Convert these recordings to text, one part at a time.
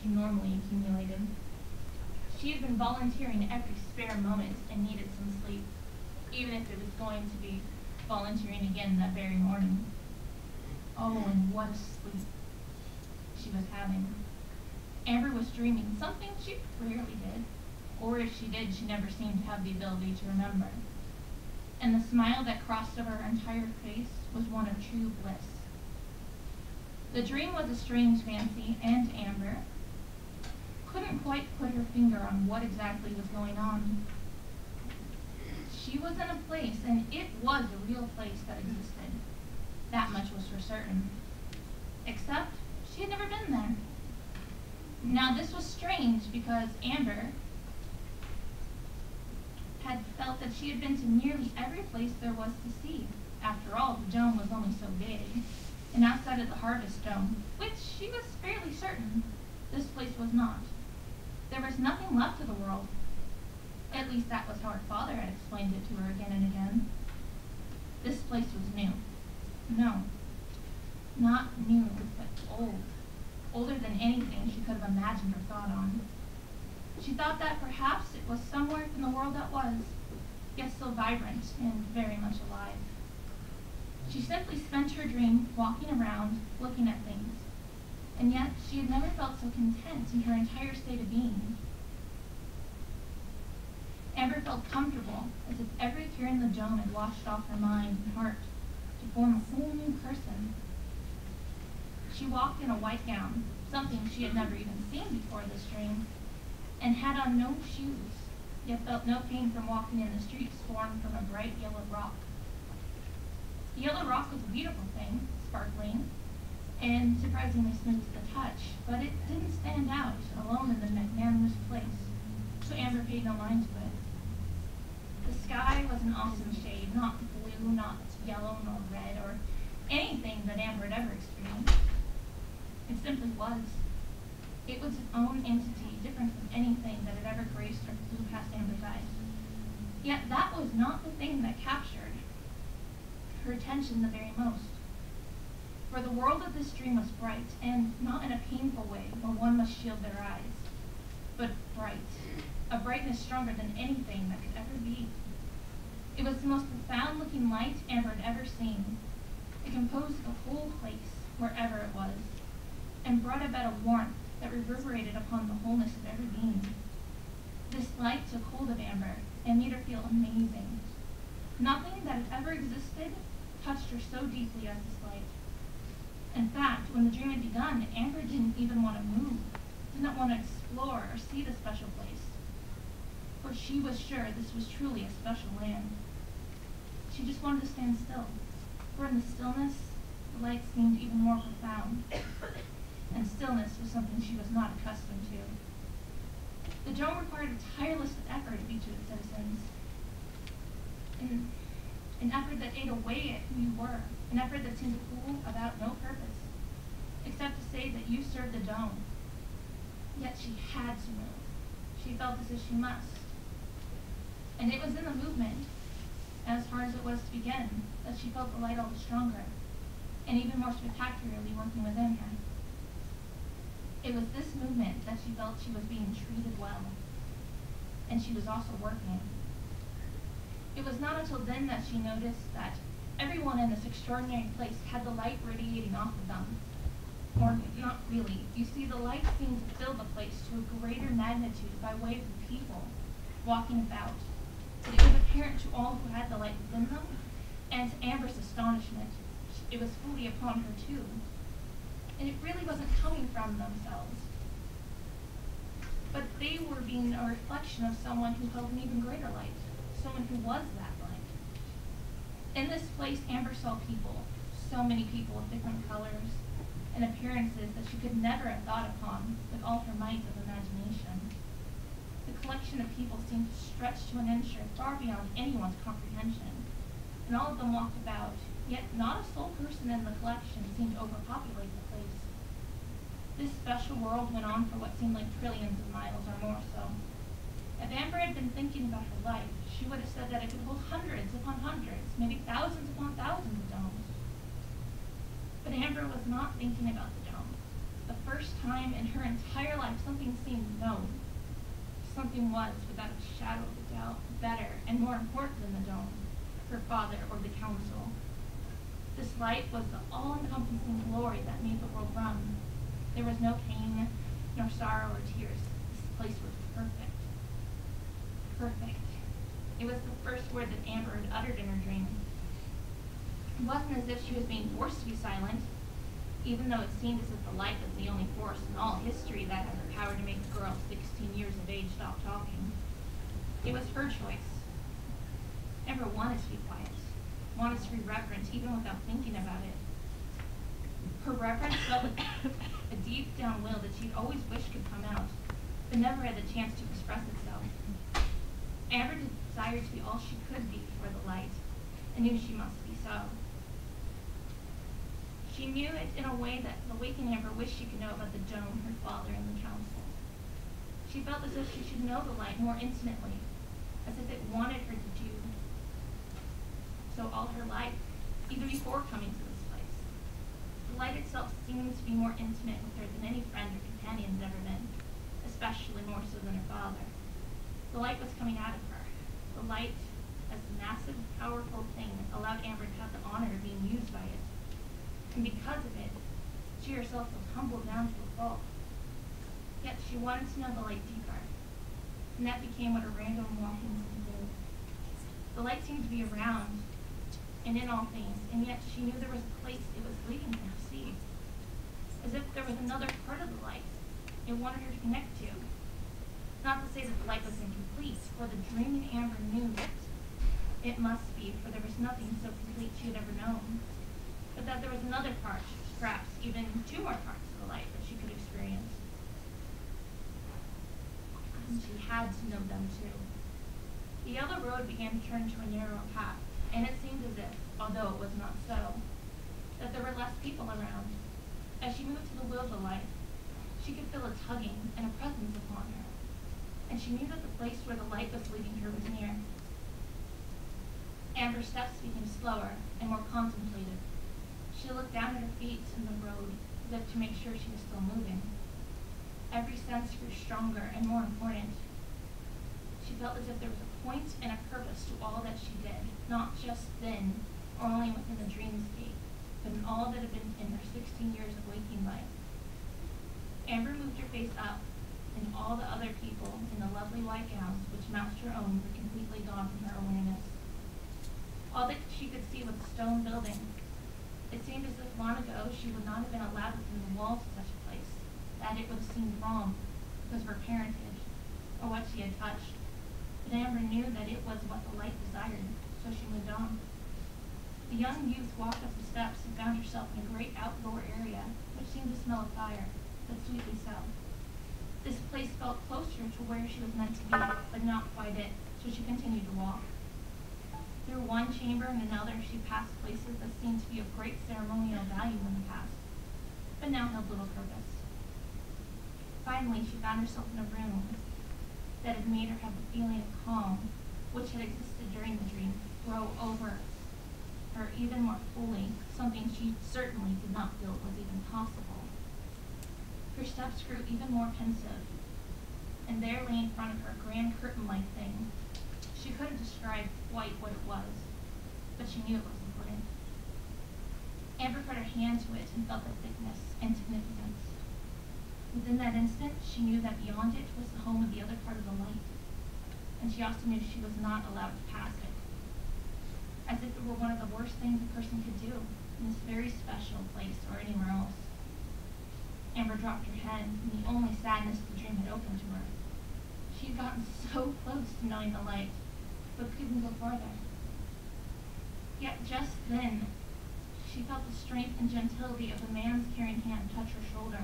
she normally accumulated. She had been volunteering every spare moment and needed some sleep, even if it was going to be volunteering again that very morning. Oh, and what a sleep she was having. Amber was dreaming something she rarely did, or if she did, she never seemed to have the ability to remember. And the smile that crossed over her entire face was one of true bliss. The dream was a strange fancy, and Amber couldn't quite put her finger on what exactly was going on. She was in a place, and it was a real place that existed. That much was for certain. Except she had never been there. Now this was strange because Amber had felt that she had been to nearly every place there was to see. After all, the dome was only so big. And outside of the Harvest Dome, which she was fairly certain, this place was not. There was nothing left of the world. At least that was how her father had explained it to her again and again. This place was new. No, not new, but old. Older than anything she could have imagined or thought on. She thought that perhaps it was somewhere in the world that was, yet still vibrant and very much alive. She simply spent her dream walking around, looking at things, and yet she had never felt so content in her entire state of being. Amber felt comfortable, as if every fear in the dome had washed off her mind and heart to form a whole new person. She walked in a white gown, something she had never even seen before this dream, and had on no shoes, yet felt no pain from walking in the streets formed from a bright yellow rock. The yellow rock was a beautiful thing, sparkling, and surprisingly smooth to the touch, but it didn't stand out alone in the magnanimous place, so Amber paid no mind to it. The sky was an awesome shade, not blue, not yellow, nor red, or anything that Amber had ever experienced. It simply was. It was its own entity, different from anything that had ever graced or flew past Amber's eyes. Yet that was not the thing that captured her attention the very most. For the world of this dream was bright, and not in a painful way where one must shield their eyes, but bright, a brightness stronger than anything that could ever be. It was the most profound-looking light Amber had ever seen. It composed the whole place, wherever it was, and brought about a warmth that reverberated upon the wholeness of every being. This light took hold of Amber and made her feel amazing. Nothing that had ever existed touched her so deeply as this light. In fact, when the dream had begun, Amber didn't even want to move, did not want to explore or see the special place. For she was sure this was truly a special land. She just wanted to stand still, for in the stillness, the light seemed even more profound. And stillness was something she was not accustomed to. The dome required a tireless effort of each of the citizens. An effort that ate away at who you were, an effort that seemed cruel about no purpose, except to say that you served the dome. Yet she had to move. She felt as if she must. And it was in the movement, as hard as it was to begin, that she felt the light all the stronger, and even more spectacularly working within her. It was this movement that she felt she was being treated well, and she was also working. It was not until then that she noticed that everyone in this extraordinary place had the light radiating off of them. Or not really. You see, the light seemed to fill the place to a greater magnitude by way of the people walking about. But it was apparent to all who had the light within them, and to Amber's astonishment, it was fully upon her too. And it really wasn't coming from themselves, but they were being a reflection of someone who held an even greater light, someone who was that light. In this place, Amber saw people, so many people of different colors and appearances that she could never have thought upon with all her might of imagination. The collection of people seemed to stretch to an inch far beyond anyone's comprehension, and all of them walked about, yet not a sole person in the collection seemed to overpopulate the place. This special world went on for what seemed like trillions of miles or more so. If Amber had been thinking about her life, she would have said that it could hold hundreds upon hundreds, maybe thousands upon thousands of domes. But Amber was not thinking about the dome. The first time in her entire life, something seemed known. Something was, without a shadow of a doubt, better and more important than the dome, her father, or the council. This light was the all-encompassing glory that made the world run. There was no pain, nor sorrow or tears. This place was perfect. Perfect. It was the first word that Amber had uttered in her dream. It wasn't as if she was being forced to be silent, even though it seemed as if the light was the only force in all history that had the power to make a girl 16 years of age stop talking. It was her choice. Amber wanted to be quiet, wanted to be reverent even without thinking about it. Her reverence felt like a deep down will that she'd always wished could come out, but never had the chance to express itself. Amber desired to be all she could be for the light, and knew she must be so. She knew it in a way that the waking Amber wished she could know about the dome, her father, and the council. She felt as if she should know the light more intimately, as if it wanted her to do so all her life, even before coming to this place. The light itself seemed to be more intimate with her than any friend or companion had ever been, especially more so than her father. The light was coming out of her. The light, as a massive, powerful thing, allowed Amber to have the honor of being used by it. And because of it, she herself was humbled down to a fault. Yet she wanted to know the light deeper, and that became what her random walkings would do. The light seemed to be around, and in all things, and yet she knew there was a place it was leading her to see. As if there was another part of the light it wanted her to connect to. Not to say that the light was incomplete, for the dreaming Amber knew it must be, for there was nothing so complete she had ever known. But that there was another part, perhaps even two more parts of the light that she could experience. And she had to know them too. The yellow road began to turn to a narrow path, and it seemed as if, although it was not so, that there were less people around. As she moved to the wheel of the light, she could feel a tugging and a presence upon her, and she knew that the place where the light was leading her was near. Amber's steps became slower and more contemplative. She looked down at her feet in the road, as if to make sure she was still moving. Every sense grew stronger and more important. She felt as if there was a point and a purpose to all that she did, not just then, or only within the dreamscape, but in all that had been in her 16 years of waking life. Amber moved her face up, and all the other people in the lovely white gowns which matched her own were completely gone from her awareness. All that she could see was a stone building. It seemed as if long ago she would not have been allowed within the walls of such a place, that it would have seemed wrong because of her parentage, or what she had touched. But Amber knew that it was what the light desired, so she moved on. The young youth walked up the steps and found herself in a great outdoor area, which seemed to smell of fire, but sweetly so. This place felt closer to where she was meant to be, but not quite it, so she continued to walk. Through one chamber and another, she passed places that seemed to be of great ceremonial value in the past, but now held little purpose. Finally, she found herself in a room that had made her have the feeling of calm, which had existed during the dream, grow over her even more fully, something she certainly did not feel was even possible. Her steps grew even more pensive, and there lay in front of her a grand curtain-like thing. She couldn't describe quite what it was, but she knew it was important. Amber put her hand to it and felt the thickness and significance. Within that instant, she knew that beyond it was the home of the other part of the light, and she also knew she was not allowed to pass it, as if it were one of the worst things a person could do in this very special place or anywhere else. Amber dropped her head, and the only sadness the dream had opened to her. She had gotten so close to knowing the light, but couldn't go farther. Yet just then, she felt the strength and gentility of a man's caring hand touch her shoulder.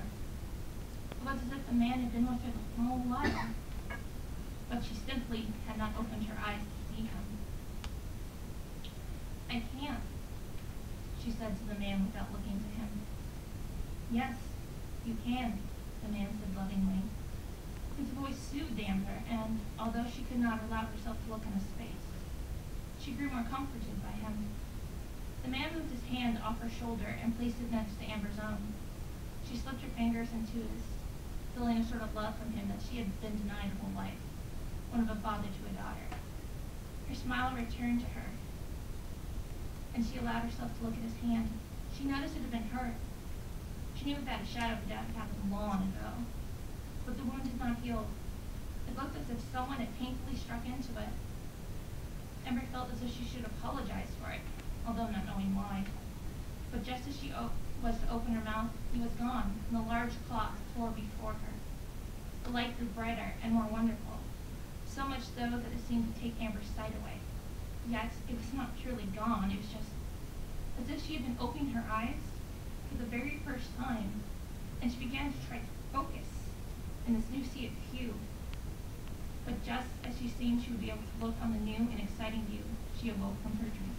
It was as if the man had been with her the whole while, but she simply had not opened her eyes to see him. "I can't," she said to the man without looking to him. "Yes, you can," the man said lovingly. His voice soothed Amber, and although she could not allow herself to look in his face, she grew more comforted by him. The man moved his hand off her shoulder and placed it next to Amber's own. She slipped her fingers into his, feeling a sort of love from him that she had been denied her whole life, one of a father to a daughter. Her smile returned to her, and she allowed herself to look at his hand. She noticed it had been hurt. She knew without a shadow of a doubt it happened long ago, but the wound had not healed. It looked as if someone had painfully struck into it. Ember felt as if she should apologize for it, although not knowing why. But just as she was to open her mouth, he was gone, and the large clock tore before her. The light grew brighter and more wonderful, so much so that it seemed to take Amber's sight away. Yet it was not purely gone, it was just as if she had been opening her eyes for the very first time, and she began to try to focus in this new sea of hue. But just as she seemed she would be able to look on the new and exciting view, she awoke from her dream.